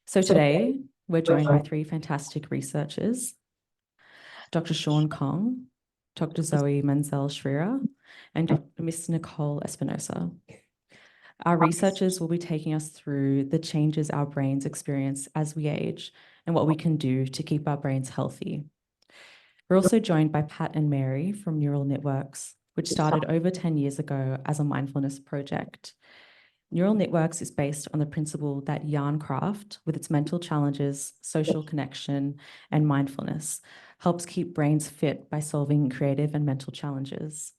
So today we're joined by three fantastic researchers, Dr. Shawn Kong, Dr. Zoe Menczel Schrire, and Ms. Nicole Espinosa. Our researchers will be taking us through the changes our brains experience as we age and what we can do to keep our brains healthy. We're also joined by Pat and Mary from Neural Networks, which started over 10 years ago as a mindfulness project. Neural Networks is based on the principle that yarn craft, with its mental challenges, social connection, and mindfulness, helps keep brains fit by solving creative and mental challenges.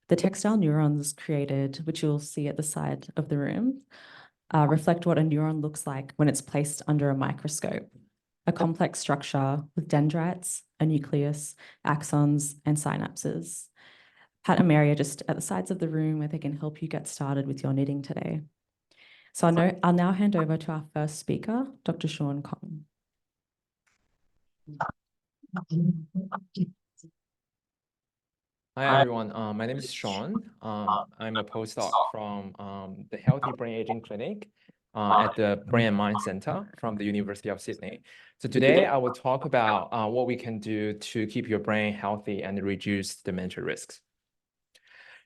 The textile neurons created, which you'll see at the side of the room, reflect what a neuron looks like when it's placed under a microscope, a complex structure with dendrites, a nucleus, axons, and synapses. Pat and Mary are just at the sides of the room where they can help you get started with your knitting today. So I'll now hand over to our first speaker, Dr. Shawn Kong. Hi, everyone. My name is Shawn. I'm a postdoc from the Healthy Brain Aging Clinic at the Brain and Mind Center from the University of Sydney. So today I will talk about what we can do to keep your brain healthy and reduce dementia risks.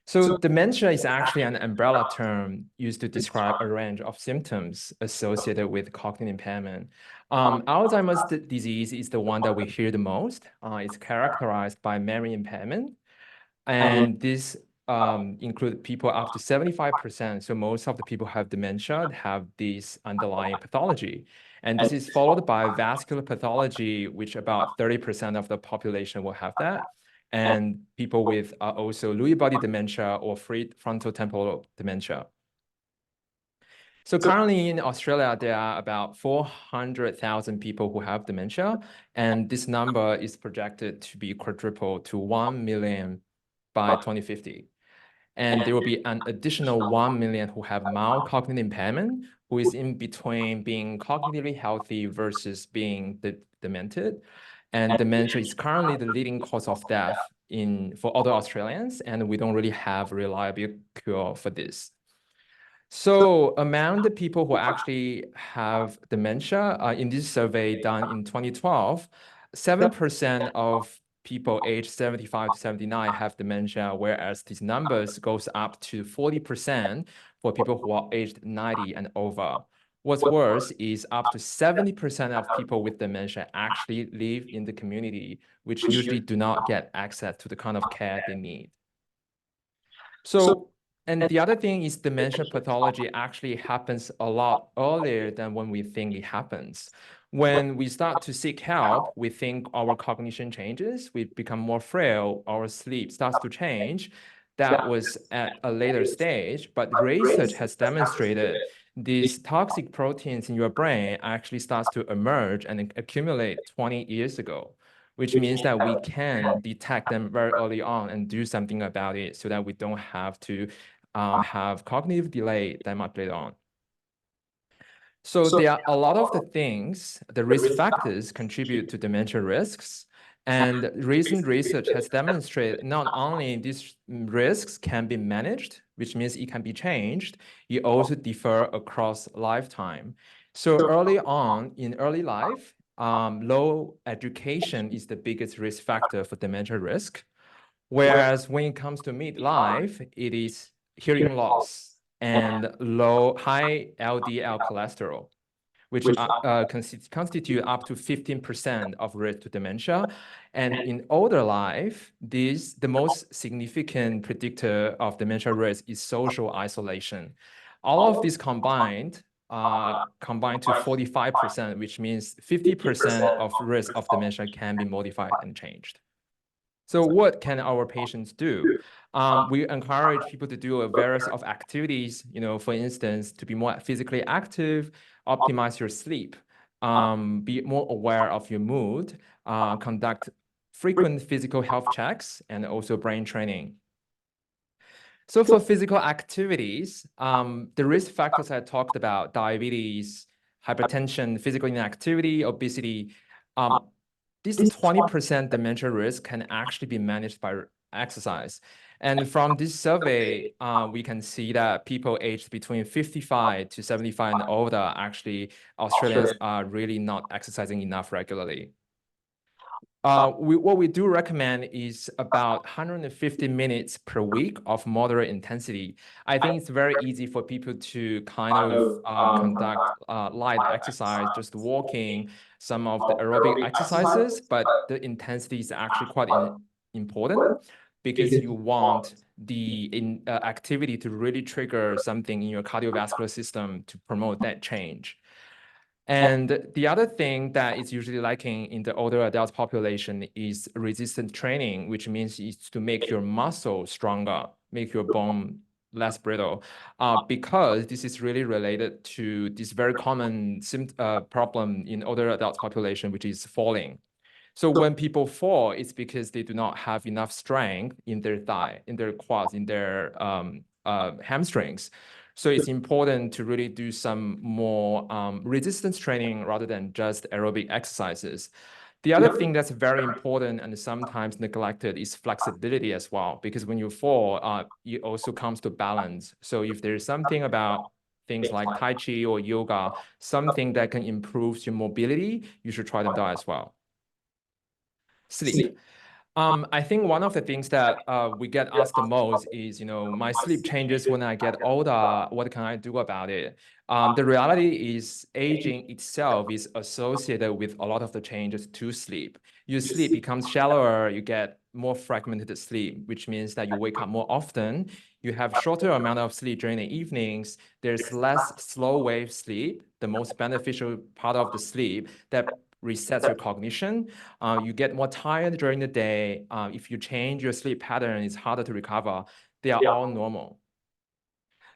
So dementia is actually an umbrella term used to describe a range of symptoms associated with cognitive impairment. Alzheimer's disease is the one that we hear the most. It's characterized by memory impairment. And this include people up to 75%. So most of the people who have dementia have this underlying pathology. And this is followed by vascular pathology, which about 30% of the population will have that. And people with also Lewy body dementia or frontotemporal dementia. So currently in Australia, there are about 400,000 people who have dementia. And this number is projected to be quadrupled to 1 million by 2050. And there will be an additional 1 million who have mild cognitive impairment, who is in between being cognitively healthy versus being demented. And dementia is currently the leading cause of death for other Australians, and we don't really have a reliable cure for this. So among the people who actually have dementia, in this survey done in 2012, 7% of people aged 75 to 79 have dementia, whereas these numbers goes up to 40% for people who are aged 90 and over. What's worse is up to 70% of people with dementia actually live in the community, which usually do not get access to the kind of care they need. And the other thing is dementia pathology actually happens a lot earlier than when we think it happens. When we start to seek help, we think our cognition changes, we become more frail, our sleep starts to change. That was at a later stage, but research has demonstrated these toxic proteins in your brain actually starts to emerge and accumulate 20 years ago, which means that we can detect them very early on and do something about it so that we don't have to have cognitive delay that much later on. So there are a lot of the things, the risk factors contribute to dementia risks. And recent research has demonstrated not only these risks can be managed, which means it can be changed, it also differ across lifetime. So early on in early life, low education is the biggest risk factor for dementia risk. Whereas when it comes to midlife, it is hearing loss and high LDL cholesterol, which constitute up to 15% of risk to dementia. And in older life, the most significant predictor of dementia risk is social isolation. All of these combined to 45%, which means 50% of risk of dementia can be modified and changed. So what can our patients do? We encourage people to do a various of activities, for instance, to be more physically active, optimize your sleep, be more aware of your mood, conduct frequent physical health checks, and also brain training. So for physical activities, the risk factors I talked about, diabetes, hypertension, physical inactivity, obesity, this 20% dementia risk can actually be managed by exercise. And from this survey, we can see that people aged between 55 to 75 and older, actually, Australians are really not exercising enough regularly. What we do recommend is about 150 minutes per week of moderate intensity. I think it's very easy for people to kind of conduct light exercise, just walking, some of the aerobic exercises, but the intensity is actually quite important because you want the activity to really trigger something in your cardiovascular system to promote that change. And the other thing that is usually lacking in the older adult population is resistance training, which means it's to make your muscle stronger, make your bone less brittle, because this is really related to this very common problem in older adult population, which is falling. So when people fall, it's because they do not have enough strength in their thigh, in their quads, in their hamstrings. So it's important to really do some more resistance training rather than just aerobic exercises. The other thing that's very important and sometimes neglected is flexibility as well, because when you fall, it also comes to balance. So if there's something about things like Tai Chi or yoga, something that can improve your mobility, you should try them out as well. Sleep. I think one of the things that we get asked the most is, my sleep changes when I get older. What can I do about it? The reality is aging itself is associated with a lot of the changes to sleep. Your sleep becomes shallower, you get more fragmented sleep, which means that you wake up more often. You have shorter amount of sleep during the evenings. There's less slow wave sleep, the most beneficial part of the sleep that resets your cognition. You get more tired during the day. If you change your sleep pattern, it's harder to recover. They are all normal.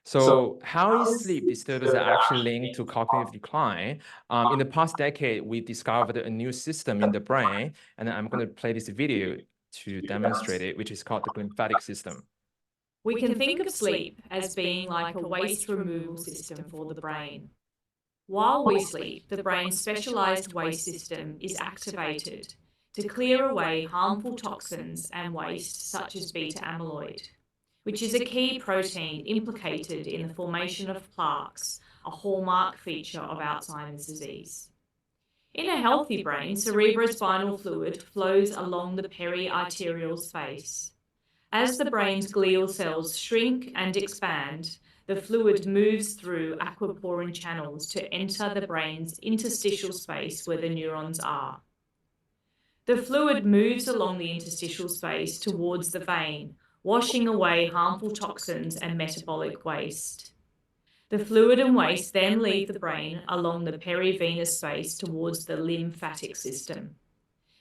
So how is sleep disturbance actually linked to cognitive decline? In the past decade, we discovered a new system in the brain, and I'm going to play this video to demonstrate it, which is called the glymphatic system. We can think of sleep as being like a waste removal system for the brain. While we sleep, the brain's specialized waste system is activated to clear away harmful toxins and waste such as beta amyloid, which is a key protein implicated in the formation of plaques, a hallmark feature of Alzheimer's disease. In a healthy brain, cerebrospinal fluid flows along the periarterial space. As the brain's glial cells shrink and expand, the fluid moves through aquaporin channels to enter the brain's interstitial space where the neurons are. The fluid moves along the interstitial space towards the vein, washing away harmful toxins and metabolic waste. The fluid and waste then leave the brain along the perivenous space towards the lymphatic system.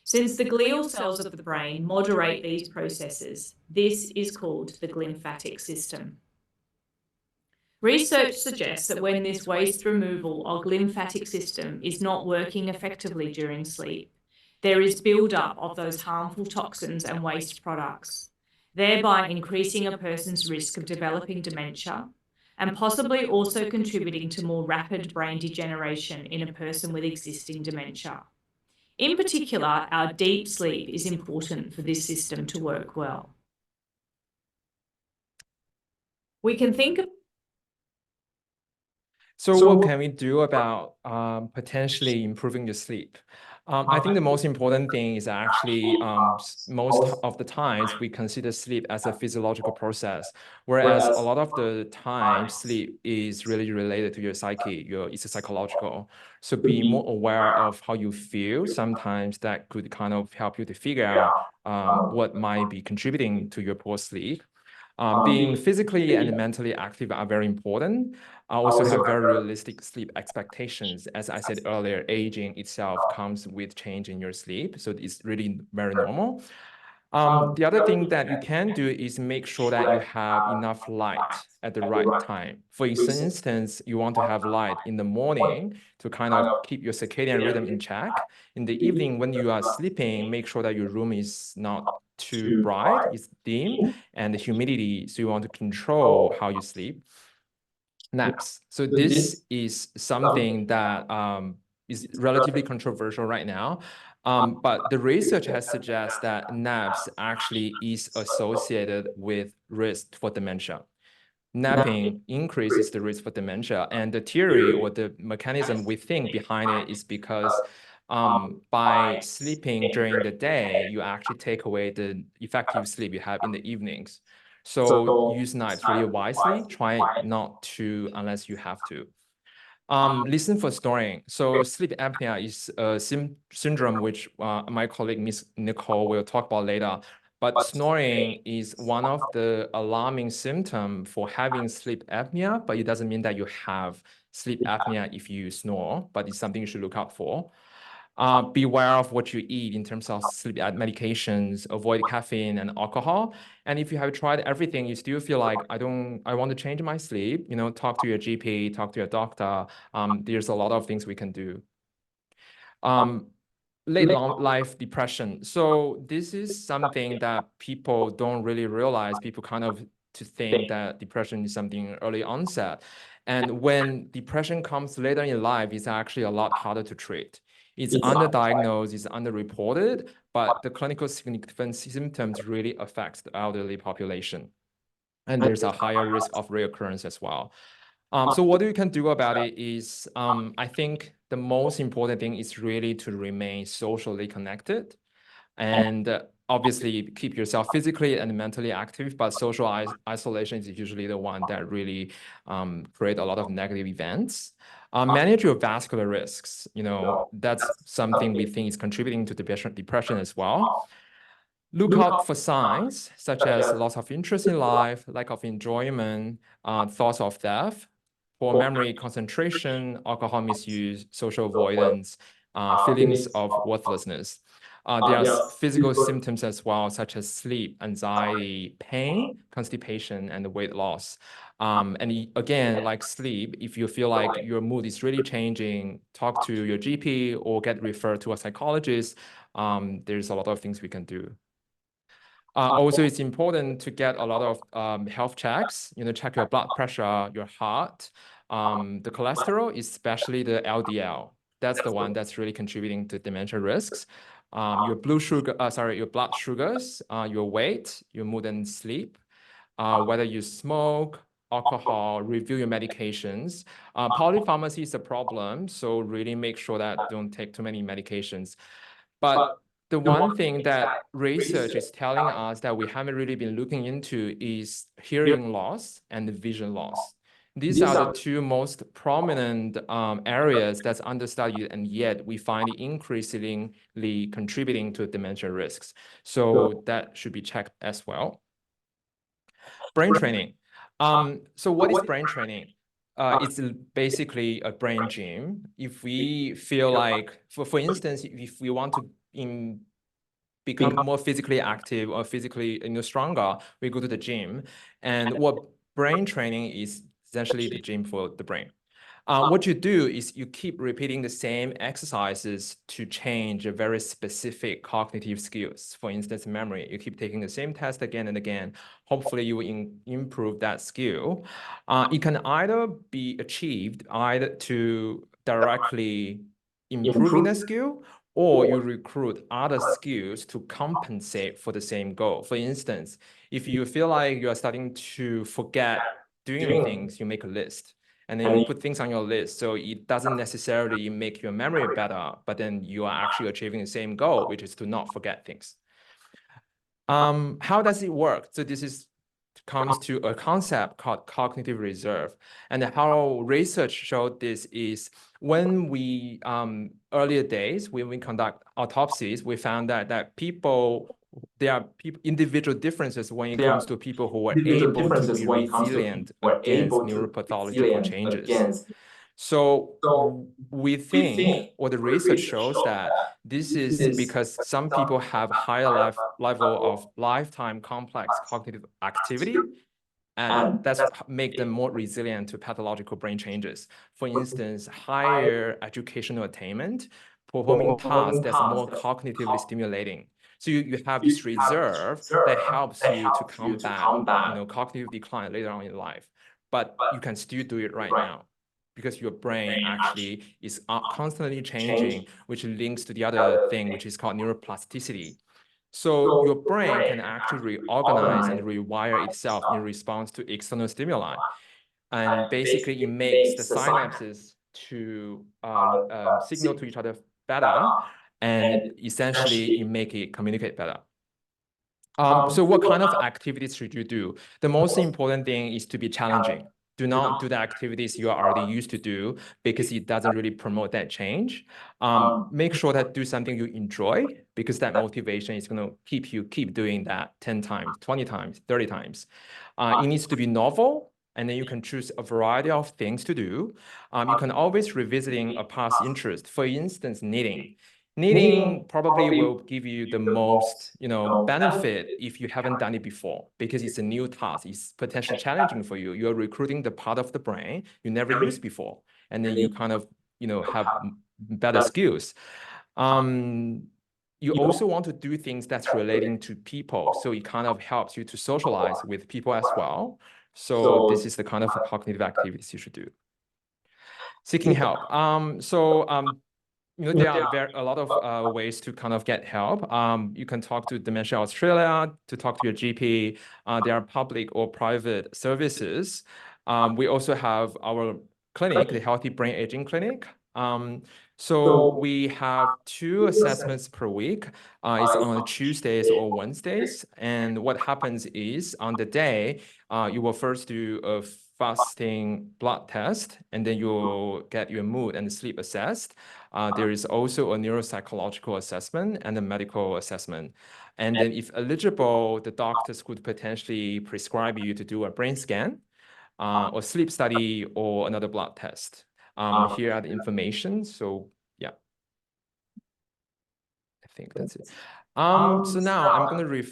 Since the glial cells of the brain moderate these processes, this is called the glymphatic system. Research suggests that when this waste removal or glymphatic system is not working effectively during sleep, there is build-up of those harmful toxins and waste products, thereby increasing a person's risk of developing dementia and possibly also contributing to more rapid brain degeneration in a person with existing dementia. In particular, our deep sleep is important for this system to work well. We can think of So what can we do about potentially improving your sleep? I think the most important thing is actually most of the times we consider sleep as a physiological process, whereas a lot of the time sleep is really related to your psyche, it's a psychological. So be more aware of how you feel. Sometimes that could kind of help you to figure out what might be contributing to your poor sleep. Being physically and mentally active are very important. I also have very realistic sleep expectations. As I said earlier, aging itself comes with change in your sleep. So it's really very normal. The other thing that you can do is make sure that you have enough light at the right time. For instance, you want to have light in the morning to kind of keep your circadian rhythm in check. In the evening, when you are sleeping, make sure that your room is not too bright, it's dim, and the humidity, so you want to control how you sleep. Naps. So this is something that is relatively controversial right now. But the research has suggested that naps actually is associated with risk for dementia. Napping increases the risk for dementia. And the theory or the mechanism we think behind it is because by sleeping during the day, you actually take away the effective sleep you have in the evenings. So use nights really wisely. Try not to unless you have to. Listen for snoring. So sleep apnea is a syndrome which my colleague Miss Nicole will talk about later. But snoring is one of the alarming symptoms for having sleep apnea, but it doesn't mean that you have sleep apnea if you snore, but it's something you should look out for. Beware of what you eat in terms of sleep medications, avoid caffeine and alcohol. And if you have tried everything, you still feel like I want to change my sleep, talk to your GP, talk to your doctor. There's a lot of things we can do. Late life depression. So this is something that people don't really realize. People kind of to think that depression is something early onset. And when depression comes later in life, it's actually a lot harder to treat. It's underdiagnosed, it's underreported, but the clinical significant symptoms really affects the elderly population. And there's a higher risk of reoccurrence as well. So what you can do about it is, I think the most important thing is really to remain socially connected and obviously keep yourself physically and mentally active, but social isolation is usually the one that really create a lot of negative events. Manage your vascular risks. That's something we think is contributing to depression as well. Look out for signs such as loss of interest in life, lack of enjoyment, thoughts of death, poor memory, concentration, alcohol misuse, social avoidance, feelings of worthlessness. There are physical symptoms as well, such as sleep, anxiety, pain, constipation, and weight loss. And again, like sleep, if you feel like your mood is really changing, talk to your GP or get referred to a psychologist. There's a lot of things we can do. Also, it's important to get a lot of health checks, check your blood pressure, your heart, the cholesterol, especially the LDL. That's the one that's really contributing to dementia risks. Your blood sugars, your weight, your mood and sleep, whether you smoke, alcohol, review your medications. Polypharmacy is a problem, so really make sure that don't take too many medications. But the one thing that research is telling us that we haven't really been looking into is hearing loss and vision loss. These are the two most prominent areas that's understudied, and yet we find it increasingly contributing to dementia risks. So that should be checked as well. Brain training. So what is brain training? It's basically a brain gym. If we feel like, for instance, if we want to become more physically active or physically stronger, we go to the gym. And what brain training is essentially the gym for the brain. What you do is you keep repeating the same exercises to change a very specific cognitive skills. For instance, memory. You keep taking the same test again and again. Hopefully, you will improve that skill. It can either be achieved either to directly improving the skill, or you recruit other skills to compensate for the same goal. For instance, if you feel like you are starting to forget doing things, you make a list. And then you put things on your list. So it doesn't necessarily make your memory better, but then you are actually achieving the same goal, which is to not forget things. How does it work? So this comes to a concept called cognitive reserve. And how research showed this is when we, earlier days, when we conduct autopsies, we found that there are individual differences when it comes to people who were able to be resilient against neuropathological changes. So we think, or the research shows that this is because some people have higher level of lifetime complex cognitive activity, and that's make them more resilient to pathological brain changes. For instance, higher educational attainment, performing tasks that's more cognitively stimulating. So you have this reserve that helps you to combat, cognitive decline later on in life, but you can still do it right now. because your brain actually is constantly changing, which links to the other thing, which is called neuroplasticity. So your brain can actually reorganize and rewire itself in response to external stimuli. And basically it makes the synapses to signal to each other better, and essentially it make it communicate better. So what kind of activities should you do? The most important thing is to be challenging. Do not do the activities you are already used to do because it doesn't really promote that change. Make sure that do something you enjoy, because that motivation is going to keep doing that 10 times, 20 times, 30 times. It needs to be novel, and then you can choose a variety of things to do. You can always revisiting a past interest. For instance, knitting. Knitting probably will give you the most, benefit if you haven't done it before, because it's a new task. It's potentially challenging for you. You're recruiting the part of the brain you never used before, and then you kind of, have better skills. You also want to do things that's relating to people, so it kind of helps you to socialize with people as well. So this is the kind of cognitive activities you should do. Seeking help. There are a lot of ways to kind of get help. You can talk to Dementia Australia, to talk to your GP. There are public or private services. We also have our clinic, the Healthy Brain Aging Clinic. So we have 2 assessments per week. It's on Tuesdays or Wednesdays. And what happens is on the day, you will first do a fasting blood test, and then you'll get your mood and sleep assessed. There is also a neuropsychological assessment and a medical assessment. And then if eligible, the doctors could potentially prescribe you to do a brain scan, or sleep study, or another blood test. Here are the information. So yeah, I think that's it. So now I'm going to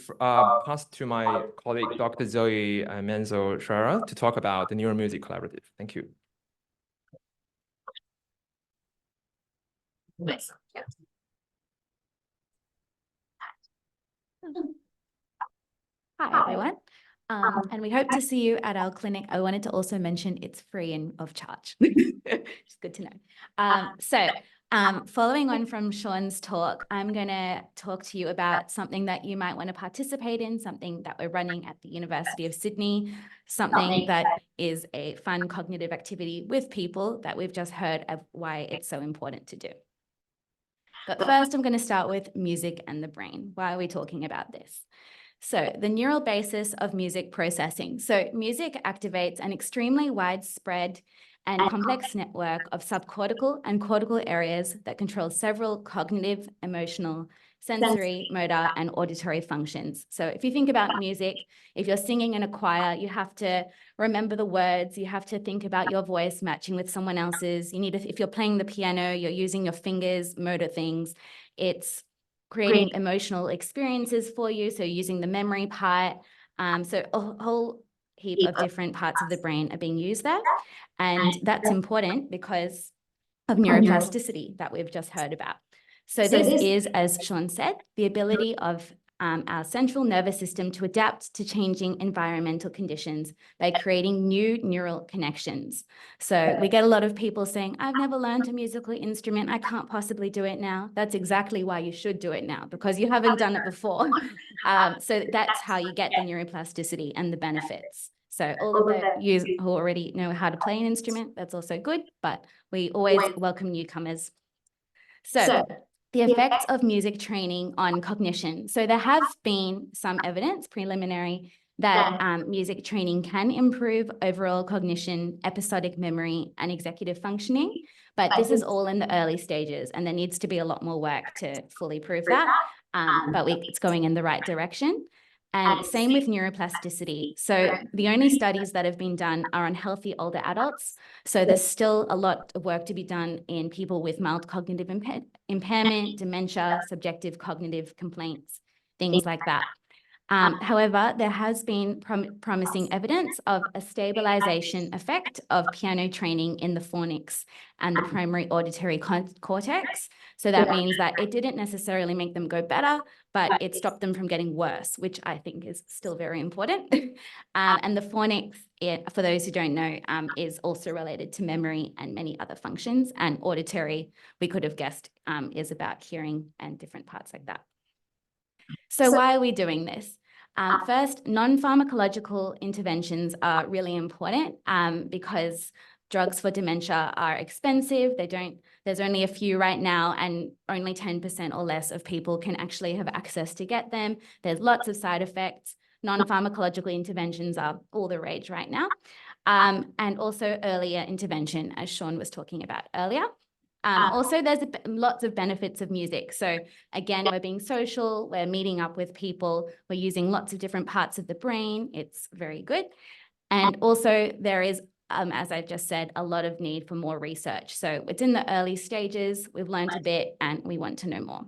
pass to my colleague, Dr. Zoe Menczel Schrire, to talk about the NeuroMusic Collaborative. Thank you. Nice. Yeah. Hi, everyone. And we hope to see you at our clinic. I wanted to also mention it's free and of charge. It's good to know. Following on from Shawn's talk, I'm going to talk to you about something that you might want to participate in, something that we're running at the University of Sydney, something that is a fun cognitive activity with people that we've just heard of why it's so important to do. But first, I'm going to start with music and the brain. Why are we talking about this? So the neural basis of music processing. So music activates an extremely widespread and complex network of subcortical and cortical areas that control several cognitive, emotional, sensory, motor, and auditory functions. So if you think about music, if you're singing in a choir, you have to remember the words, you have to think about your voice matching with someone else's. You need to, if you're playing the piano, you're using your fingers, motor things. It's creating emotional experiences for you. So using the memory part. So a whole heap of different parts of the brain are being used there. And that's important because of neuroplasticity that we've just heard about. So this is, as Shawn said, the ability of our central nervous system to adapt to changing environmental conditions by creating new neural connections. So we get a lot of people saying, I've never learned a musical instrument, I can't possibly do it now. That's exactly why you should do it now, because you haven't done it before. So that's how you get the neuroplasticity and the benefits. So all of you who already know how to play an instrument, that's also good, but we always welcome newcomers. So the effects of music training on cognition. So there have been some evidence, preliminary, that music training can improve overall cognition, episodic memory, and executive functioning. But this is all in the early stages, and there needs to be a lot more work to fully prove that. But it's going in the right direction. And same with neuroplasticity. So the only studies that have been done are on healthy older adults. So there's still a lot of work to be done in people with mild cognitive impairment, dementia, subjective cognitive complaints, things like that. However, there has been promising evidence of a stabilization effect of piano training in the fornix and the primary auditory cortex. So that means that it didn't necessarily make them go better, but it stopped them from getting worse, which I think is still very important. And the fornix, for those who don't know, is also related to memory and many other functions. And auditory, we could have guessed, is about hearing and different parts like that. So why are we doing this? First, non-pharmacological interventions are really important because drugs for dementia are expensive. There's only a few right now, and only 10% or less of people can actually have access to get them. There's lots of side effects. Non-pharmacological interventions are all the rage right now. And also earlier intervention, as Shawn was talking about earlier. Also, there's lots of benefits of music. So again, we're being social, we're meeting up with people, we're using lots of different parts of the brain. It's very good. And also there is, as I just said, a lot of need for more research. So it's in the early stages, we've learned a bit and we want to know more.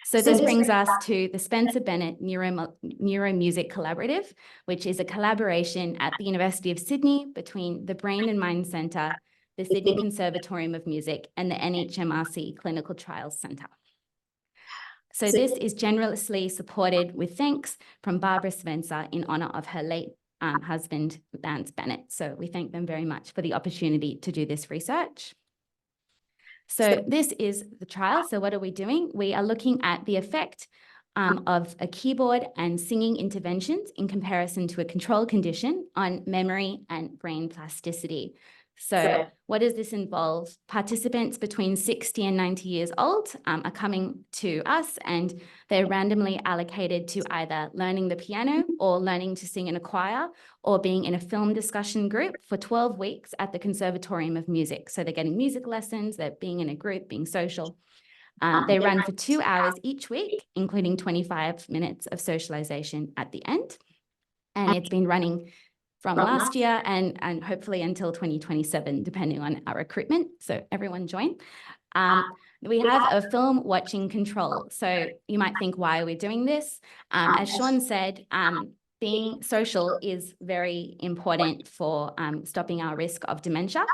So this brings us to the Spencer Bennett NeuroMusic Collaborative, which is a collaboration at the University of Sydney between the Brain and Mind Centre, the Sydney Conservatorium of Music, and the NHMRC Clinical Trials Centre. So this is generously supported with thanks from Barbara Spencer in honour of her late husband, Lance Bennett. So we thank them very much for the opportunity to do this research. So this is the trial. So what are we doing? We are looking at the effect of a keyboard and singing interventions in comparison to a control condition on memory and brain plasticity. So what does this involve? Participants between 60 and 90 years old are coming to us, and they're randomly allocated to either learning the piano or learning to sing in a choir or being in a film discussion group for 12 weeks at the Conservatorium of Music. So they're getting music lessons, they're being in a group, being social. They run for 2 hours each week, including 25 minutes of socialization at the end. And it's been running from last year and hopefully until 2027, depending on our recruitment. So everyone join. We have a film watching control. So you might think, why are we doing this? As Shawn said, being social is very important for stopping our risk of dementia.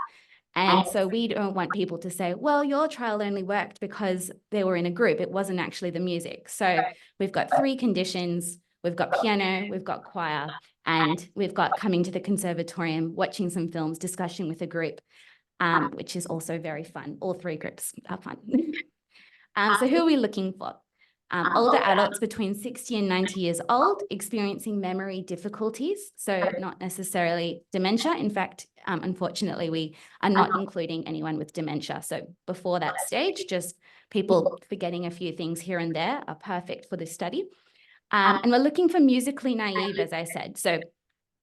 And so we don't want people to say, well, your trial only worked because they were in a group. It wasn't actually the music. So we've got 3 conditions. We've got piano, we've got choir, and we've got coming to the conservatorium, watching some films, discussion with a group, which is also very fun. All 3 groups are fun. So who are we looking for? Older adults between 60 and 90 years old experiencing memory difficulties, so not necessarily dementia. In fact, unfortunately, we are not including anyone with dementia. So before that stage, just people forgetting a few things here and there are perfect for this study. And we're looking for musically naive, as I said. So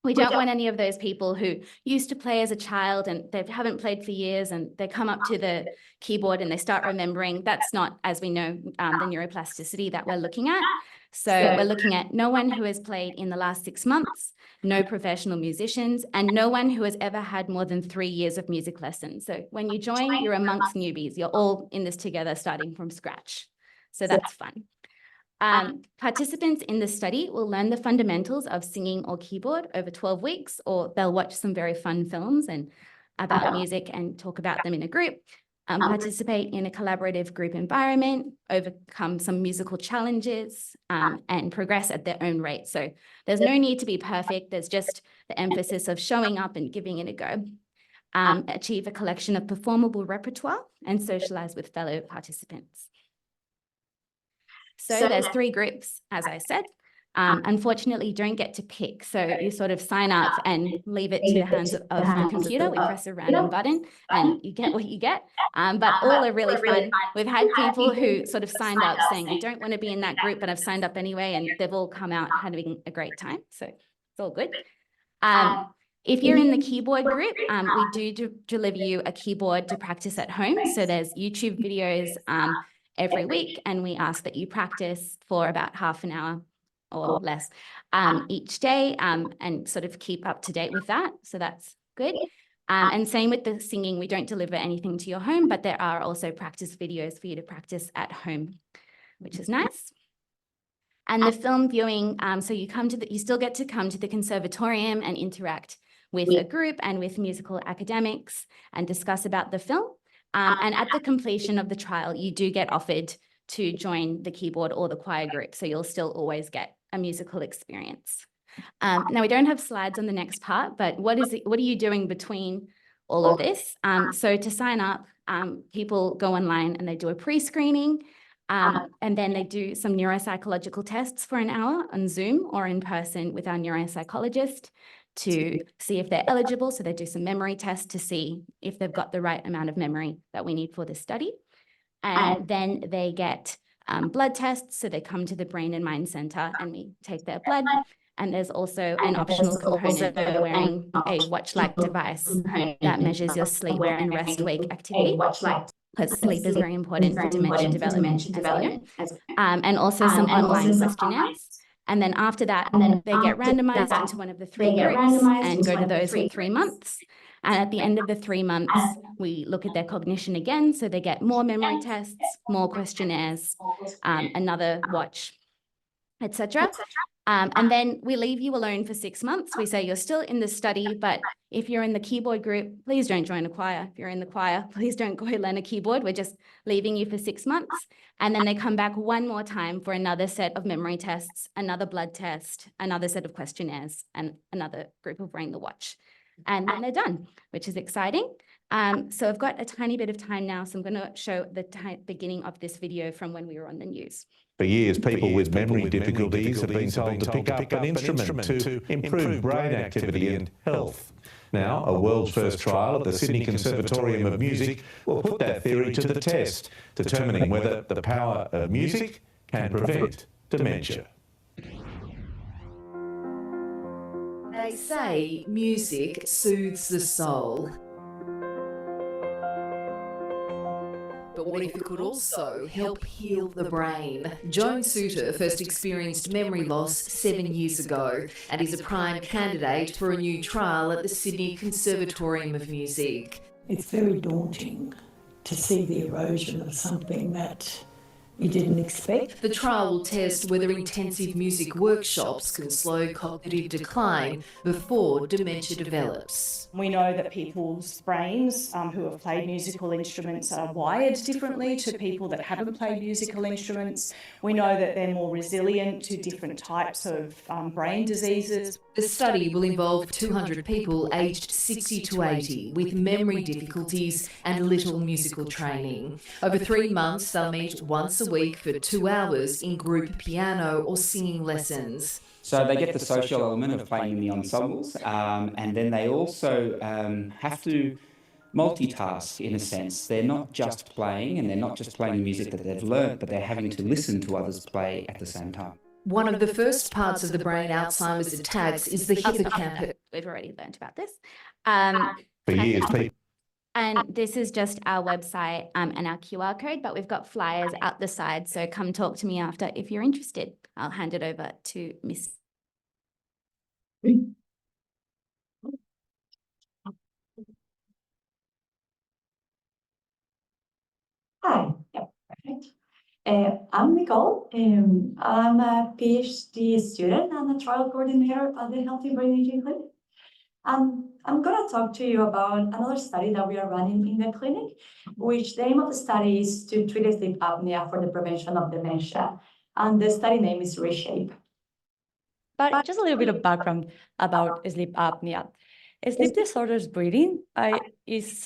we don't want any of those people who used to play as a child and they haven't played for years and they come up to the keyboard and they start remembering. That's not, as we know, the neuroplasticity that we're looking at. So we're looking at no one who has played in the last 6 months, no professional musicians, and no one who has ever had more than 3 years of music lessons. So when you join, you're amongst newbies. You're all in this together, starting from scratch. So that's fun. Participants in the study will learn the fundamentals of singing or keyboard over 12 weeks, or they'll watch some very fun films and about music and talk about them in a group, participate in a collaborative group environment, overcome some musical challenges, and progress at their own rate. So there's no need to be perfect. There's just the emphasis of showing up and giving it a go. Achieve a collection of performable repertoire and socialize with fellow participants. So there's 3 groups, as I said. Unfortunately, you don't get to pick. So you sort of sign up and leave it to the hands of the computer. We press a random button and you get what you get. But all are really fun. We've had people who sort of signed up saying, I don't want to be in that group, but I've signed up anyway. And they've all come out having a great time. So it's all good. If you're in the keyboard group, we do deliver you a keyboard to practice at home. So there's YouTube videos every week, and we ask that you practice for about half an hour or less each day and sort of keep up to date with that. So that's good. And same with the singing, we don't deliver anything to your home, but there are also practice videos for you to practice at home, which is nice. And the film viewing, so you still get to come to the conservatorium and interact with a group and with musical academics and discuss about the film. And at the completion of the trial, you do get offered to join the keyboard or the choir group. So you'll still always get a musical experience. Now, we don't have slides on the next part, but what are you doing between all of this? So to sign up, people go online and they do a pre-screening, and then they do some neuropsychological tests for an hour on Zoom or in person with our neuropsychologist to see if they're eligible. So they do some memory tests to see if they've got the right amount of memory that we need for this study. And then they get blood tests. So they come to the Brain and Mind Center and we take their blood. And there's also an optional component of wearing a watch-like device that measures your sleep and rest-wake activity, because sleep is very important for dementia development, as you know, and also some online questionnaires. And then after that, they get randomized into one of the three groups and go to those for 3 months. And at the end of the 3 months, we look at their cognition again. So they get more memory tests, more questionnaires, another watch, etc. And then we leave you alone for 6 months. We say you're still in the study, but if you're in the keyboard group, please don't join a choir. If you're in the choir, please don't go learn a keyboard. We're just leaving you for 6 months. And then they come back one more time for another set of memory tests, another blood test, another set of questionnaires, and another group of Brain the Watch. And then they're done, which is exciting. So I've got a tiny bit of time now, so I'm going to show the beginning of this video from when we were on the news. For years, people with memory difficulties have been told to pick up an instrument to improve brain activity and health. Now, a world's first trial at the Sydney Conservatorium of Music will put that theory to the test, determining whether the power of music can prevent dementia. They say music soothes the soul. But what if it could also help heal the brain? Joan Suter first experienced memory loss 7 years ago and is a prime candidate for a new trial at the Sydney Conservatorium of Music. It's very daunting to see the erosion of something that you didn't expect. The trial will test whether intensive music workshops can slow cognitive decline before dementia develops. We know that people's brains who have played musical instruments are wired differently to people that haven't played musical instruments. We know that they're more resilient to different types of brain diseases. The study will involve 200 people aged 60 to 80 with memory difficulties and little musical training. Over 3 months, they'll meet once a week for 2 hours in group piano or singing lessons. So they get the social element of playing in the ensembles, and then they also have to multitask in a sense. They're not just playing, and they're not just playing the music that they've learnt, but they're having to listen to others play at the same time. One of the first parts of the brain Alzheimer's attacks is the hippocampus. We've already learned about this. For years, people... And this is just our website and our QR code, but we've got flyers out the side. So come talk to me after if you're interested. I'll hand it over to Miss. Hi, perfect. I'm Nicole. I'm a PhD student and a trial coordinator at the Healthy Brain Aging Clinic. I'm going to talk to you about another study that we are running in the clinic, which the aim of the study is to treat sleep apnea for the prevention of dementia. And the study name is Reshape. But just a little bit of background about sleep apnea. Sleep disorders breathing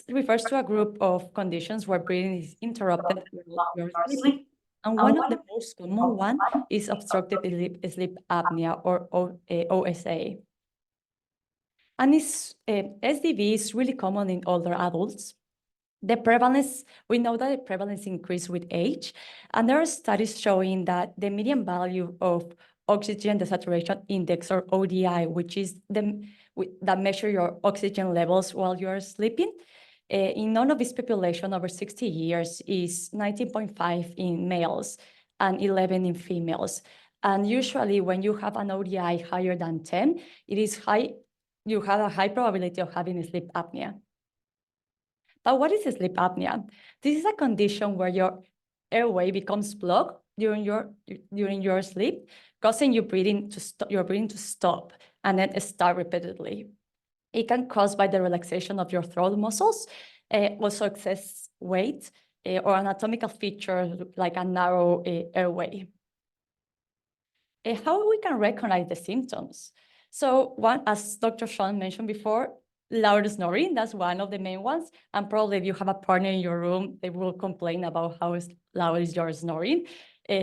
refers to a group of conditions where breathing is interrupted while you're sleeping. And one of the most common one is obstructive sleep apnea, or OSA. And SDV is really common in older adults. The prevalence, we know that the prevalence increases with age, and there are studies showing that the median value of oxygen desaturation index, or ODI, which is that measure your oxygen levels while you're sleeping, in none of this population over 60 years is 19.5 in males and 11 in females. And usually when you have an ODI higher than 10, it is high. You have a high probability of having sleep apnea. But what is sleep apnea? This is a condition where your airway becomes blocked during your sleep, causing your breathing to stop and then start repeatedly. It can cause by the relaxation of your throat muscles, also excess weight, or anatomical feature like a narrow airway. How we can recognize the symptoms? So one, as Dr. Shawn mentioned before, loud snoring, that's one of the main ones. And probably if you have a partner in your room, they will complain about how loud is your snoring.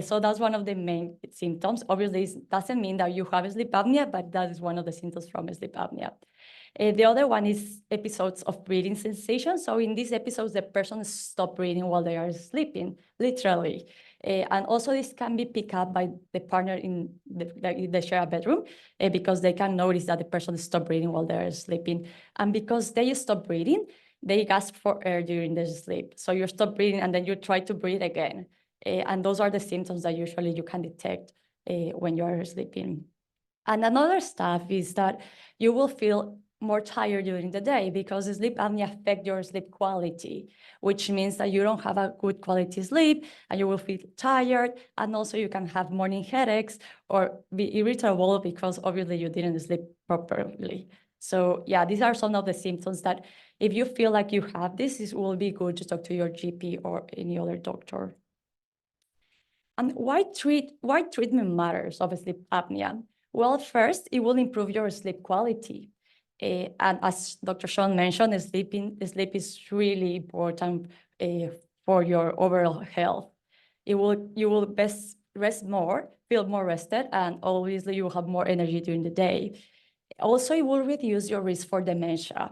So that's one of the main symptoms. Obviously, it doesn't mean that you have sleep apnea, but that is one of the symptoms from sleep apnea. The other one is episodes of breathing sensation. So in these episodes, the person stops breathing while they are sleeping, literally. And also this can be picked up by the partner in the shared bedroom because they can notice that the person stopped breathing while they're sleeping. And because they stop breathing, they gasp for air during their sleep. So you stop breathing and then you try to breathe again. And those are the symptoms that usually you can detect when you are sleeping. And another stuff is that you will feel more tired during the day because sleep apnea affects your sleep quality, which means that you don't have a good quality sleep and you will feel tired. And also you can have morning headaches or be irritable because obviously you didn't sleep properly. So yeah, these are some of the symptoms that if you feel like you have this, it will be good to talk to your GP or any other doctor. And why treatment matters of sleep apnea? Well, first, it will improve your sleep quality. And as Dr. Shawn mentioned, sleep is really important for your overall health. You will best rest more, feel more rested, and obviously you will have more energy during the day. Also, it will reduce your risk for dementia.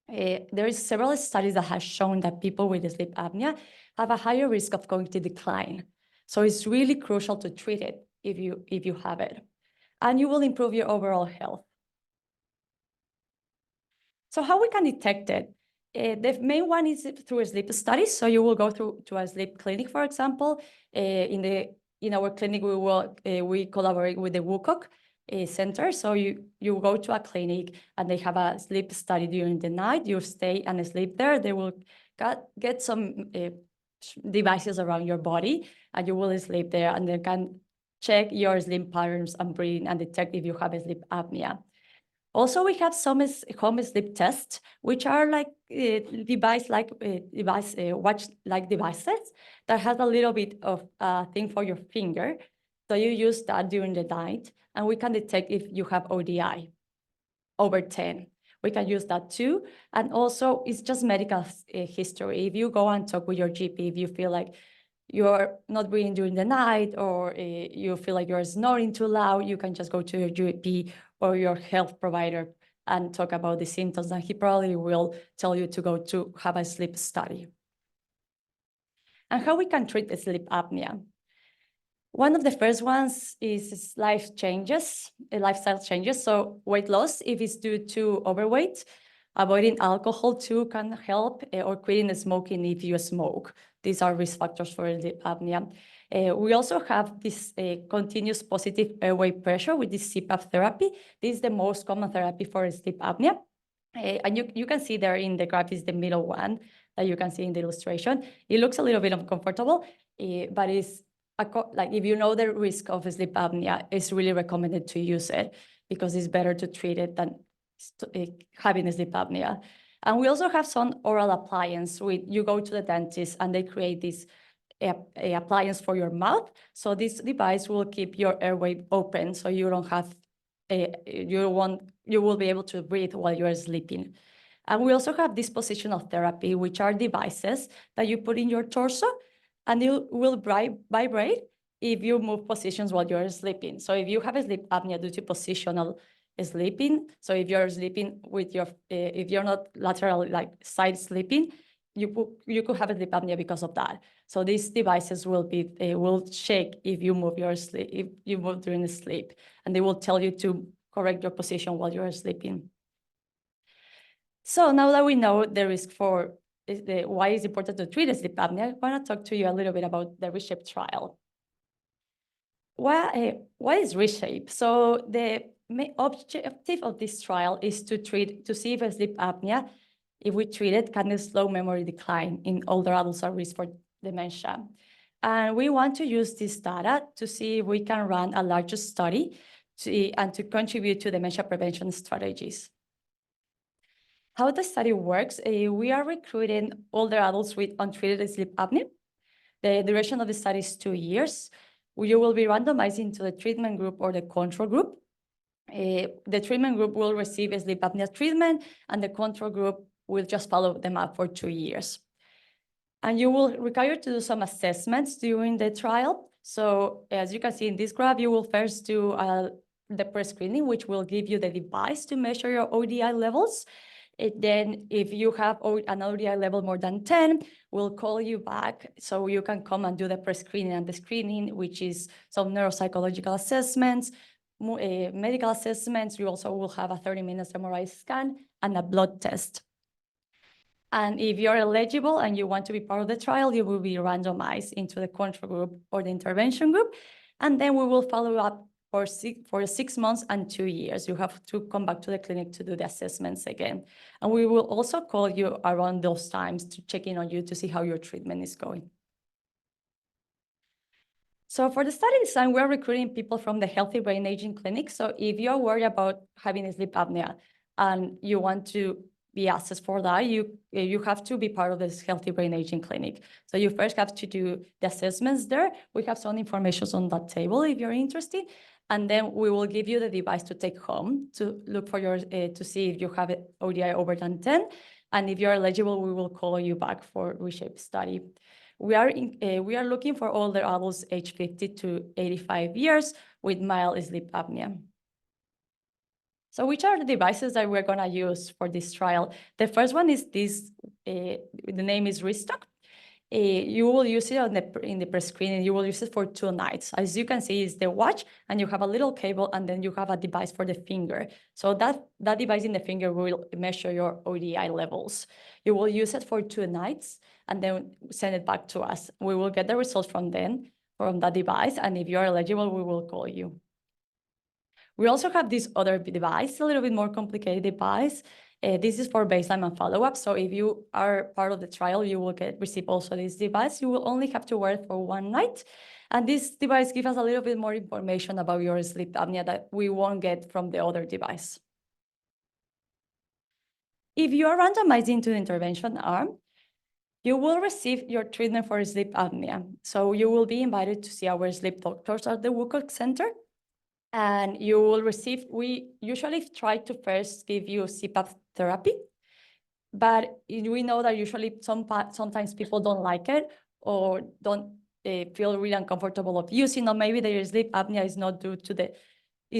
There is several studies that have shown that people with sleep apnea have a higher risk of cognitive decline. So it's really crucial to treat it if you have it. And you will improve your overall health. So how we can detect it? The main one is through sleep studies. So you will go to a sleep clinic, for example. In our clinic, we collaborate with the WUCOC center. So you go to a clinic and they have a sleep study during the night. You stay and sleep there. They will get some devices around your body and you will sleep there, and they can check your sleep patterns and breathing and detect if you have a sleep apnea. Also, we have some home sleep tests, which are like watch-like devices that has a little bit of thing for your finger. So you use that during the night, and we can detect if you have ODI over 10. We can use that too. And also, it's just medical history. If you go and talk with your GP, if you feel like you're not breathing during the night or you feel like you're snoring too loud, you can just go to your GP or your health provider and talk about the symptoms, and he probably will tell you to go to have a sleep study. And how we can treat sleep apnea. One of the first ones is lifestyle changes. So weight loss, if it's due to overweight, avoiding alcohol too can help, or quitting smoking if you smoke. These are risk factors for sleep apnea. We also have this continuous positive airway pressure with this CPAP therapy. This is the most common therapy for sleep apnea. And you can see there in the graph is the middle one that you can see in the illustration. It looks a little bit uncomfortable, but it's like if you know the risk of sleep apnea, it's really recommended to use it because it's better to treat it than having sleep apnea. And we also have some oral appliance. You go to the dentist and they create this appliance for your mouth. So this device will keep your airway open, so you don't have you will be able to breathe while you're sleeping. And we also have this positional therapy, which are devices that you put in your torso, and it will vibrate if you move positions while you're sleeping. So if you have a sleep apnea due to positional sleeping, so if you're sleeping with your, if you're not lateral, like side sleeping, you could have a sleep apnea because of that. So these devices will shake if you move if you move during the sleep, and they will tell you to correct your position while you're sleeping. So now that we know the risk for why it's important to treat sleep apnea, I want to talk to you a little bit about the ReShape trial. What is ReShape? So the main objective of this trial is to see if sleep apnea, if we treat it, can slow memory decline in older adults at risk for dementia. And we want to use this data to see if we can run a larger study and to contribute to dementia prevention strategies. How the study works, we are recruiting older adults with untreated sleep apnea. The duration of the study is 2 years. You will be randomized into the treatment group or the control group. The treatment group will receive a sleep apnea treatment, and the control group will just follow them up for 2 years. And you will require to do some assessments during the trial. So as you can see in this graph, you will first do the pre-screening, which will give you the device to measure your ODI levels. Then if you have an ODI level more than 10, we'll call you back so you can come and do the pre-screening and the screening, which is some neuropsychological assessments, medical assessments. You also will have a 30-minute MRI scan and a blood test. And if you're eligible and you want to be part of the trial, you will be randomized into the control group or the intervention group. And then we will follow up for 6 months and 2 years. You have to come back to the clinic to do the assessments again. And we will also call you around those times to check in on you to see how your treatment is going. So for the study design, we're recruiting people from the Healthy Brain Aging Clinic. So if you're worried about having sleep apnea and you want to be assessed for that, you have to be part of this Healthy Brain Aging Clinic. So you first have to do the assessments there. We have some information on that table if you're interested. And then we will give you the device to take home to look for your, to see if you have an ODI over than 10. And if you're eligible, we will call you back for reshape study. We are looking for older adults aged 50 to 85 years with mild sleep apnea. So which are the devices that we're going to use for this trial? The first one is this, the name is Restock. You will use it in the pre-screening. You will use it for 2 nights. As you can see, it's the watch, and you have a little cable, and then you have a device for the finger. So that device in the finger will measure your ODI levels. You will use it for 2 nights, and then send it back to us. We will get the results from that device, and if you're eligible, we will call you. We also have this other device, a little bit more complicated device. This is for baseline and follow-up. So if you are part of the trial, you will receive also this device. You will only have to wear it for 1 night. And this device gives us a little bit more information about your sleep apnea that we won't get from the other device. If you are randomized into the intervention arm, you will receive your treatment for sleep apnea. So you will be invited to see our sleep doctors at the Woodcock Center. And you will receive, we usually try to first give you CPAP therapy, but we know that usually sometimes people don't like it or don't feel really uncomfortable of using, or maybe their sleep apnea is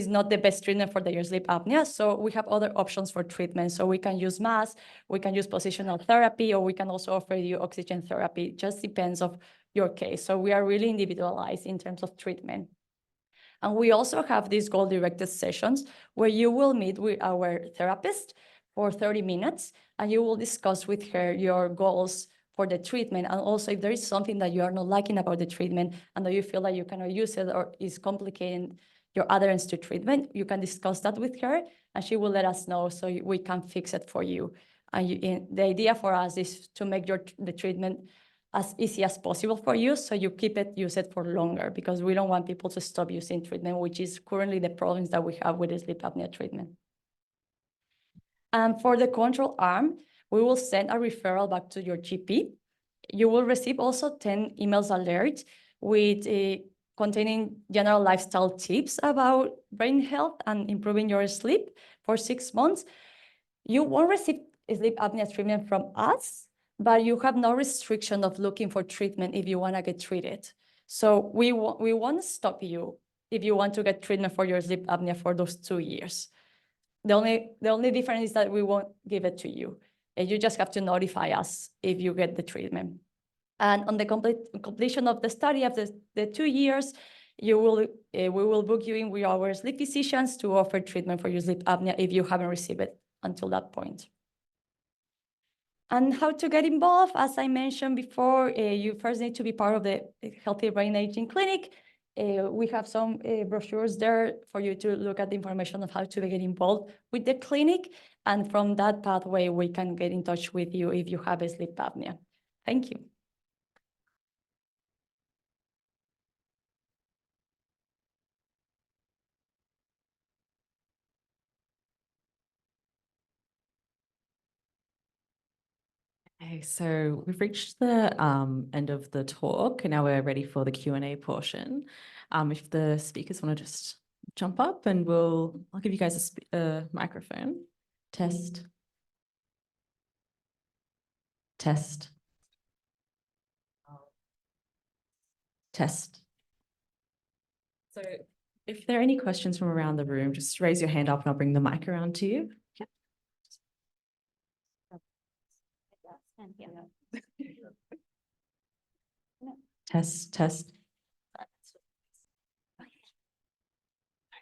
not the best treatment for their sleep apnea. So we have other options for treatment. So we can use masks, we can use positional therapy, or we can also offer you oxygen therapy. It just depends on your case. So we are really individualized in terms of treatment. And we also have these goal-directed sessions where you will meet with our therapist for 30 minutes, and you will discuss with her your goals for the treatment. And also, if there is something that you are not liking about the treatment and that you feel like you cannot use it or is complicating your adherence to treatment, you can discuss that with her, and she will let us know so we can fix it for you. And the idea for us is to make the treatment as easy as possible for you, so you use it for longer, because we don't want people to stop using treatment, which is currently the problems that we have with the sleep apnea treatment. And for the control arm, we will send a referral back to your GP. You will receive also 10 emails alert with containing general lifestyle tips about brain health and improving your sleep for 6 months. You won't receive sleep apnea treatment from us, but you have no restriction of looking for treatment if you want to get treated. So we won't stop you if you want to get treatment for your sleep apnea for those 2 years. The only difference is that we won't give it to you. You just have to notify us if you get the treatment. And on the completion of the study of the 2 years, we will book you in with our sleep physicians to offer treatment for your sleep apnea if you haven't received it until that point. And how to get involved, as I mentioned before, you first need to be part of the Healthy Brain Aging Clinic. We have some brochures there for you to look at the information of how to get involved with the clinic. And from that pathway, we can get in touch with you if you have a sleep apnea. Thank you. Okay, so we've reached the end of the talk, and now we're ready for the Q&A portion. If the speakers want to just jump up, and I'll give you guys a microphone. Test. Test. Test. So if there are any questions from around the room, just raise your hand up and I'll bring the mic around to you. Test, test.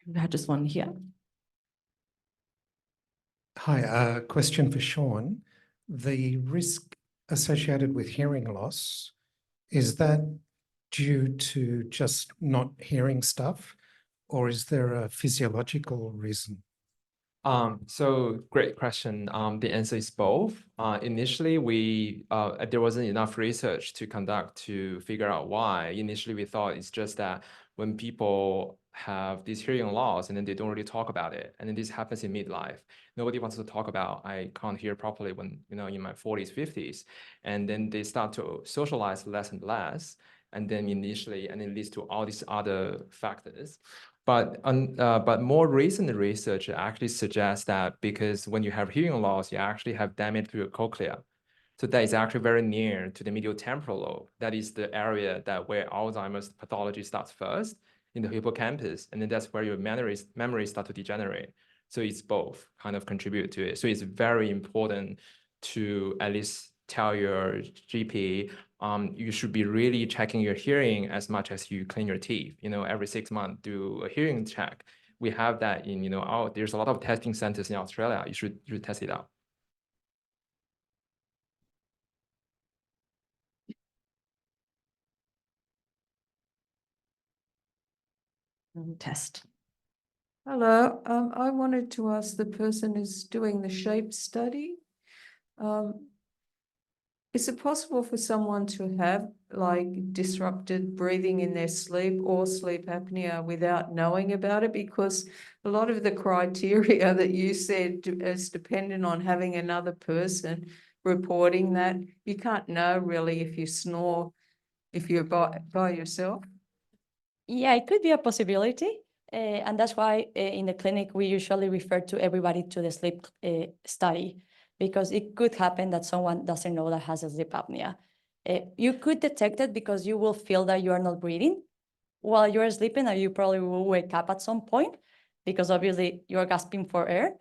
We had just one here. Hi, question for Shawn. The risk associated with hearing loss, is that due to just not hearing stuff, or is there a physiological reason? So great question. The answer is both. Initially, there wasn't enough research to conduct to figure out why. Initially, we thought it's just that when people have this hearing loss and then they don't really talk about it, and then this happens in midlife. Nobody wants to talk about, I can't hear properly when, in my 40s, 50s. And then they start to socialize less and less. And then initially, and it leads to all these other factors. But more recent research actually suggests that because when you have hearing loss, you actually have damage to your cochlea. So that is actually very near to the medial temporal lobe. That is the area where Alzheimer's pathology starts first in the hippocampus. And then that's where your memories start to degenerate. So it's both kind of contribute to it. So it's very important to at least tell your GP, you should be really checking your hearing as much as you clean your teeth. Every 6 months, do a hearing check. We have that in, there's a lot of testing centers in Australia. You should test it out. Test. Hello, I wanted to ask the person who's doing the shape study. Is it possible for someone to have disrupted breathing in their sleep or sleep apnea without knowing about it? Because a lot of the criteria that you said is dependent on having another person reporting that. You can't know really if you snore, if you're by yourself. Yeah, it could be a possibility. And that's why in the clinic, we usually refer to everybody to the sleep study, because it could happen that someone doesn't know that has a sleep apnea. You could detect it because you will feel that you are not breathing while you're sleeping, and you probably will wake up at some point because obviously you're gasping for air,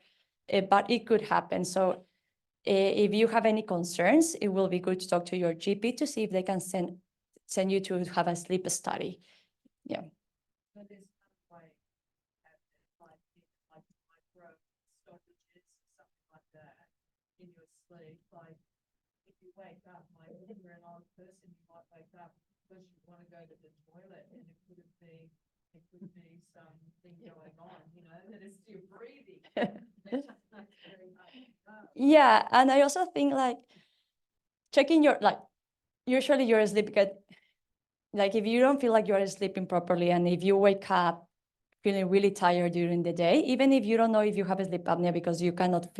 but it could happen. So if you have any concerns, it will be good to talk to your GP to see if they can send you to have a sleep study. Yeah. In your sleep, like if you wake up, if you're an old person, you might wake up because you want to go to the toilet, and it could be something going on, that is still breathing. Yeah, and I also think checking your usually you're asleep because if you don't feel like you're sleeping properly, and if you wake up feeling really tired during the day, even if you don't know if you have a sleep apnea because you cannot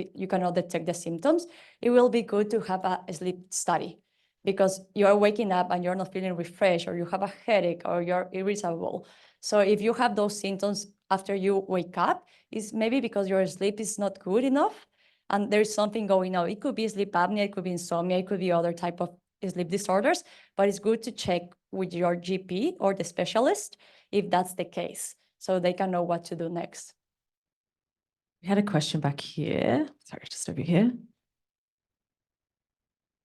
detect the symptoms, it will be good to have a sleep study, because you're waking up and you're not feeling refreshed, or you have a headache, or you're irritable. So if you have those symptoms after you wake up, it's maybe because your sleep is not good enough and there's something going on. It could be sleep apnea, it could be insomnia, it could be other type of sleep disorders, but it's good to check with your GP or the specialist if that's the case, so they can know what to do next. We had a question back here. Sorry, just over here.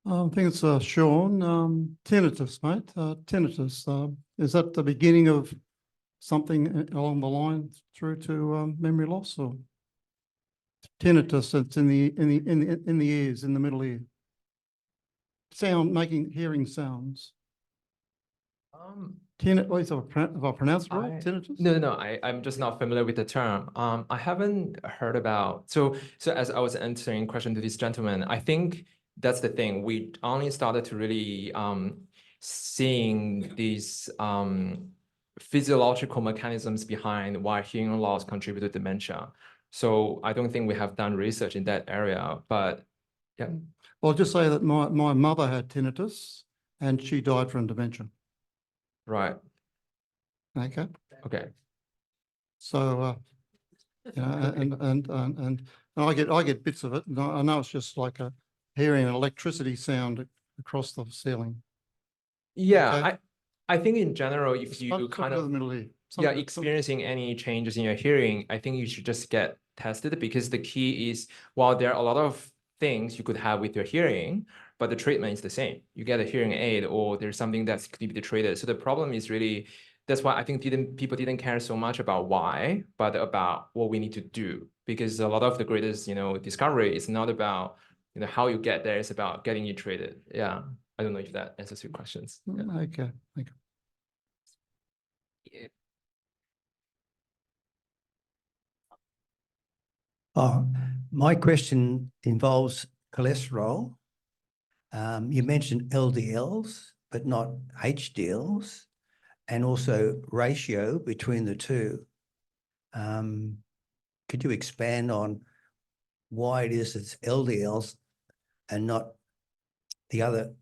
I think it's Shawn. Tinnitus, mate. Tinnitus. Is that the beginning of something along the line through to memory loss, or tinnitus? It's in the ears, in the middle ear. Hearing sounds. Tinnitus, have I pronounced it right? Tinnitus? No. I'm just not familiar with the term. I haven't heard about. So as I was answering question to this gentleman, I think that's the thing. We only started to really seeing these physiological mechanisms behind why hearing loss contribute to dementia. So I don't think we have done research in that area, but yeah. I'll just say that my mother had tinnitus and she died from dementia. Right. Okay. Okay. So, you know, and I get bits of it. And I know it's just like hearing an electricity sound across the ceiling. Yeah, Okay. I think in general, if you Something kind in of the middle here. yeah, Something- experiencing any changes in your hearing, I think you should just get tested, because the key is, while there are a lot of things you could have with your hearing, but the treatment is the same. You get a hearing aid, or there's something that's could be treated. So the problem is really, that's why I think people didn't care so much about why, but about what we need to do. Because a lot of the greatest, discovery is not about, how you get there, it's about getting you treated. Yeah. I don't know if that answers your questions. Yeah. Okay. Thank you. My question involves cholesterol. You mentioned LDLs, but not HDLs, and also ratio between the two. Could you expand on why it is it's LDLs and not the other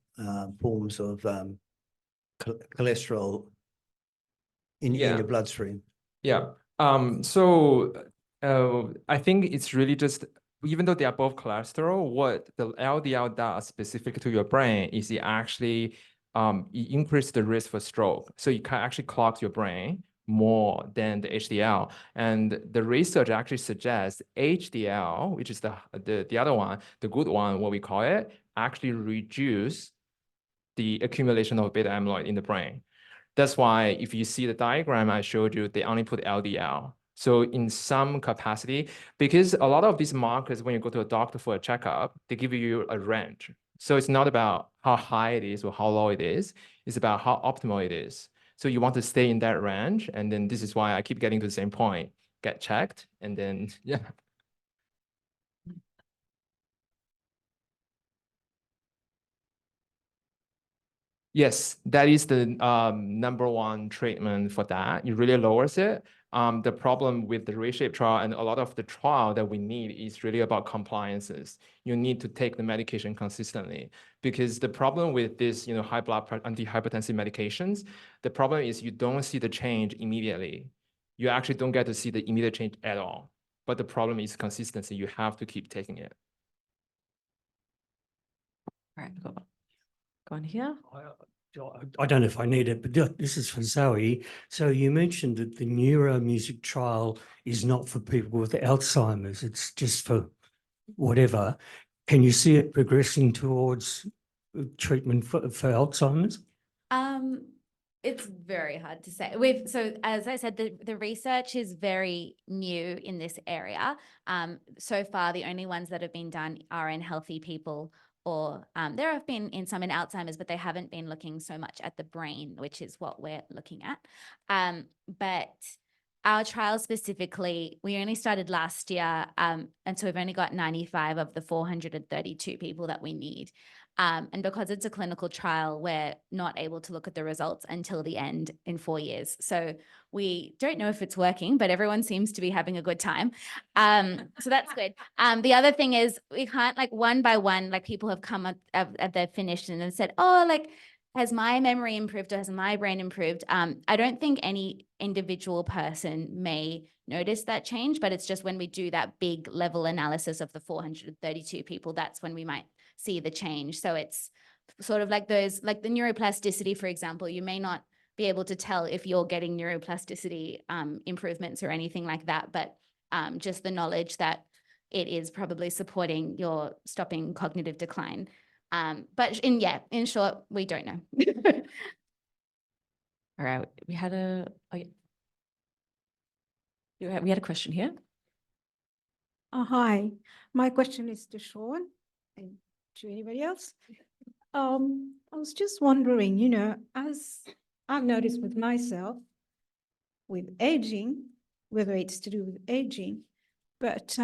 forms of cholesterol in your bloodstream? Yeah. I think it's really just, even though they are both cholesterol, what the LDL does specific to your brain is it actually it increases the risk for stroke. So it can actually clog your brain more than the HDL. And the research actually suggests HDL, which is the other one, the good one, what we call it, actually reduce the accumulation of beta amyloid in the brain. That's why if you see the diagram I showed you, they only put LDL. So in some capacity, because a lot of these markers, when you go to a doctor for a checkup, they give you a range. So it's not about how high it is or how low it is. It's about how optimal it is. So you want to stay in that range. And then this is why I keep getting to the same point, get checked. And then, yeah. Yes, that is the number one treatment for that. It really lowers it. The problem with the ReShape trial and a lot of the trial that we need is really about compliances. You need to take the medication consistently, because the problem with this, high blood pressure, antihypertensive medications, the problem is you don't see the change immediately. You actually don't get to see the immediate change at all. But the problem is consistency. You have to keep taking it. All right, go on here. I don't know if I need it, but this is for Zoe. So you mentioned that the NeuroMusic trial is not for people with Alzheimer's, it's just for whatever. Can you see it progressing towards treatment for Alzheimer's? It's very hard to say. So as I said, the research is very new in this area. So far, the only ones that have been done are in healthy people, or there have been in some in Alzheimer's, but they haven't been looking so much at the brain, which is what we're looking at. But our trial specifically, we only started last year, and so we've only got 95 of the 432 people that we need. And because it's a clinical trial, we're not able to look at the results until the end in 4 years. So we don't know if it's working, but everyone seems to be having a good time. So that's good. The other thing is we can't, like, one by one, like, people have come up, they've finished and then said, oh, like, has my memory improved or has my brain improved? I don't think any individual person may notice that change, but it's just when we do that big level analysis of the 432 people, that's when we might see the change. So it's sort of like those, like the neuroplasticity, for example, you may not be able to tell if you're getting neuroplasticity improvements or anything like that, but just the knowledge that it is probably supporting your stopping cognitive decline. But in short, we don't know. All right, we had a question here. Hi, my question is to Shawn and to anybody else. I was just wondering, as I've noticed with myself, with aging, whether it's to do with aging, but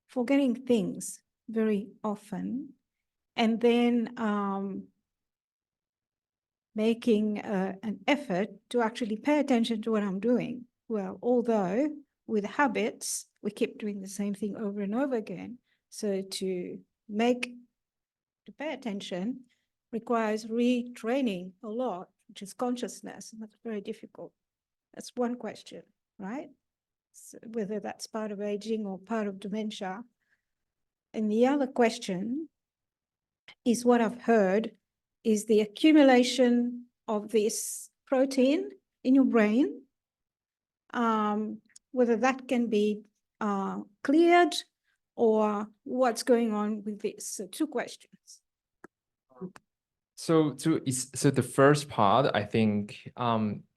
forgetting things very often, and then making an effort to actually pay attention to what I'm doing. Well, although with habits, we keep doing the same thing over and over again. So to make to pay attention requires retraining a lot, which is consciousness, and that's very difficult. That's one question, right? So whether that's part of aging or part of dementia. And the other question is what I've heard is the accumulation of this protein in your brain, whether that can be cleared or what's going on with this. So 2 questions. So the first part, I think,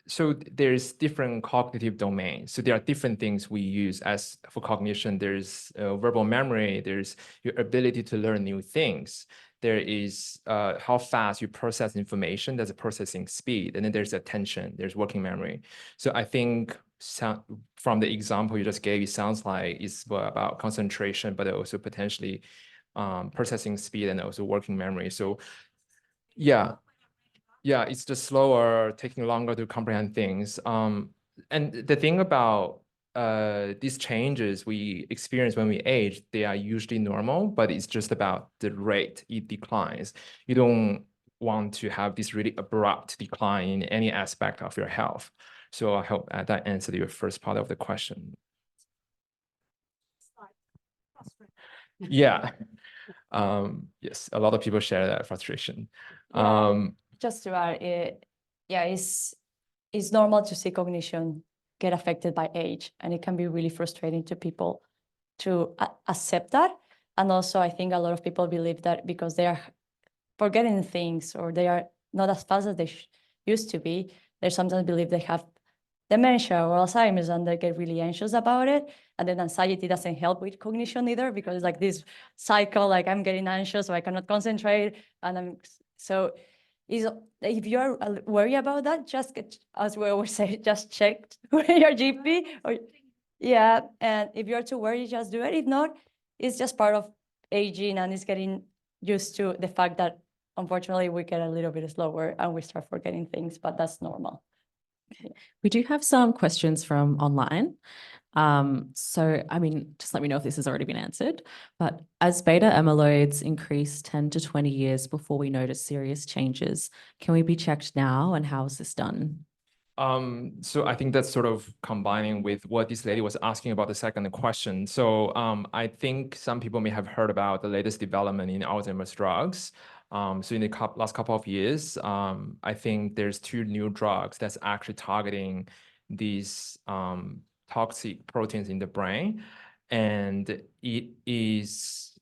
so there's different cognitive domains. So there are different things we use as for cognition. There's verbal memory, there's your ability to learn new things. There is how fast you process information, there's a processing speed, and then there's attention, there's working memory. So I think from the example you just gave, it sounds like it's about concentration, but also potentially processing speed and also working memory. So yeah, it's just slower, taking longer to comprehend things. And the thing about these changes we experience when we age, they are usually normal, but it's just about the rate it declines. You don't want to have this really abrupt decline in any aspect of your health. So I hope that answered your first part of the question. Yeah. Yes, a lot of people share that frustration. Just to add, it's normal to see cognition get affected by age, and it can be really frustrating to people to accept that. And also, I think a lot of people believe that because they are forgetting things or they are not as fast as they used to be, they sometimes believe they have dementia or Alzheimer's, and they get really anxious about it. And then anxiety doesn't help with cognition either, because it's like this cycle, like I'm getting anxious, so I cannot concentrate. And if you're worried about that, just get, as we always say, just check with your GP. And if you're too worried, just do it. If not, it's just part of aging, and it's getting used to the fact that unfortunately we get a little bit slower and we start forgetting things, but that's normal. We do have some questions from online. So, I mean, just let me know if this has already been answered. But as beta amyloids increase 10 to 20 years before we notice serious changes, can we be checked now, and how is this done? So I think that's sort of combining with what this lady was asking about the second question. So I think some people may have heard about the latest development in Alzheimer's drugs. So in the last couple of years, I think there's 2 new drugs that's actually targeting these toxic proteins in the brain. And it is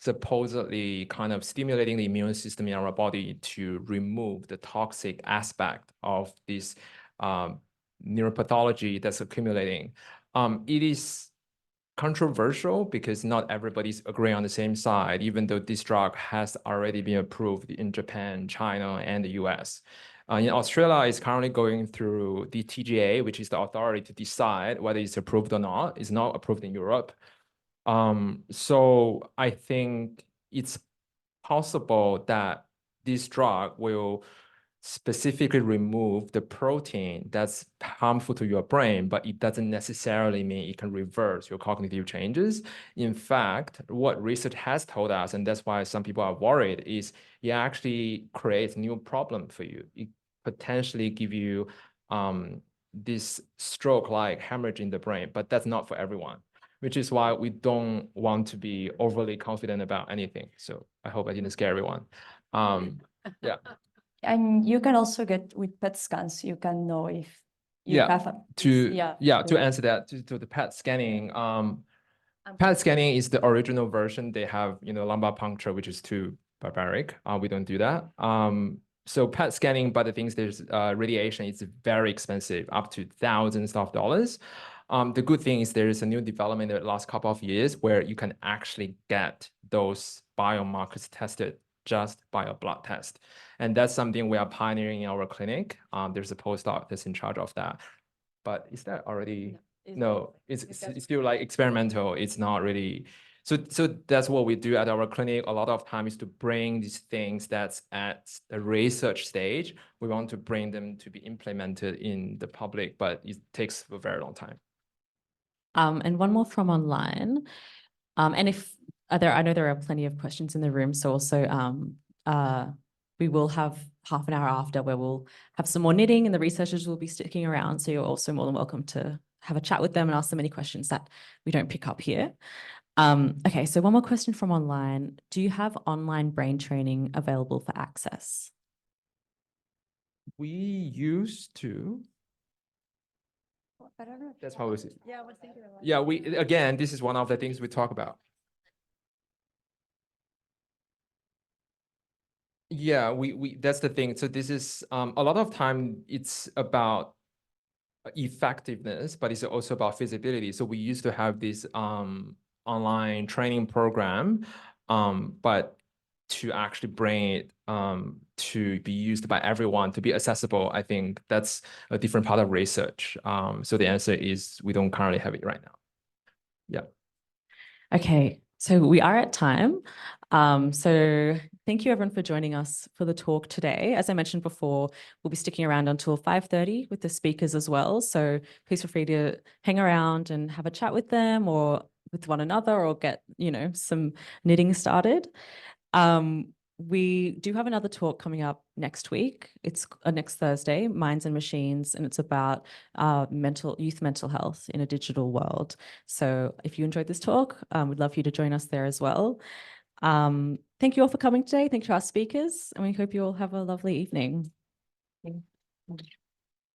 supposedly kind of stimulating the immune system in our body to remove the toxic aspect of this neuropathology that's accumulating. It is controversial because not everybody's agreeing on the same side, even though this drug has already been approved in Japan, China, and the US. In Australia, it's currently going through the TGA, which is the authority to decide whether it's approved or not. It's not approved in Europe. So I think it's possible that this drug will specifically remove the protein that's harmful to your brain, but it doesn't necessarily mean it can reverse your cognitive changes. In fact, what research has told us, and that's why some people are worried, is it actually creates new problem for you. It potentially give you this stroke-like hemorrhage in the brain, but that's not for everyone, which is why we don't want to be overly confident about anything. So I hope I didn't scare everyone. Yeah. And you can also get with PET scans, you can know if you have to answer that, to the PET scanning. PET scanning is the original version. They have, lumbar puncture, which is too barbaric. We don't do that. So PET scanning, but the things there's radiation, it's very expensive, up to thousands of dollars. The good thing is there is a new development in the last couple of years where you can actually get those biomarkers tested just by a blood test. And that's something we are pioneering in our clinic. There's a postdoc that's in charge of that. But is that already? No, it's still like experimental. It's not really. So that's what we do at our clinic. A lot of time is to bring these things that's at the research stage. We want to bring them to be implemented in the public, but it takes a very long time. And one more from online. And if I know there are plenty of questions in the room, so also we will have half an hour after where we'll have some more knitting and the researchers will be sticking around. So you're also more than welcome to have a chat with them and ask them any questions that we don't pick up here. Okay, so one more question from online. Do you have online brain training available for access? We used to. I don't know. That's how we see. Yeah, I was thinking about Yeah, again, this is one of the things we talk about. Yeah, that's the thing. So this is a lot of time it's about effectiveness, but it's also about feasibility. So we used to have this online training program, but to actually bring it to be used by everyone, to be accessible, I think that's a different part of research. So the answer is we don't currently have it right now. Yeah. Okay, so we are at time. So thank you everyone for joining us for the talk today. As I mentioned before, we'll be sticking around until 5:30 with the speakers as well. So please feel free to hang around and have a chat with them or with one another or get, some knitting started. We do have another talk coming up next week. It's next Thursday, Minds and Machines, and it's about youth mental health in a digital world. So if you enjoyed this talk, we'd love for you to join us there as well. Thank you all for coming today. Thank you to our speakers, and we hope you all have a lovely evening.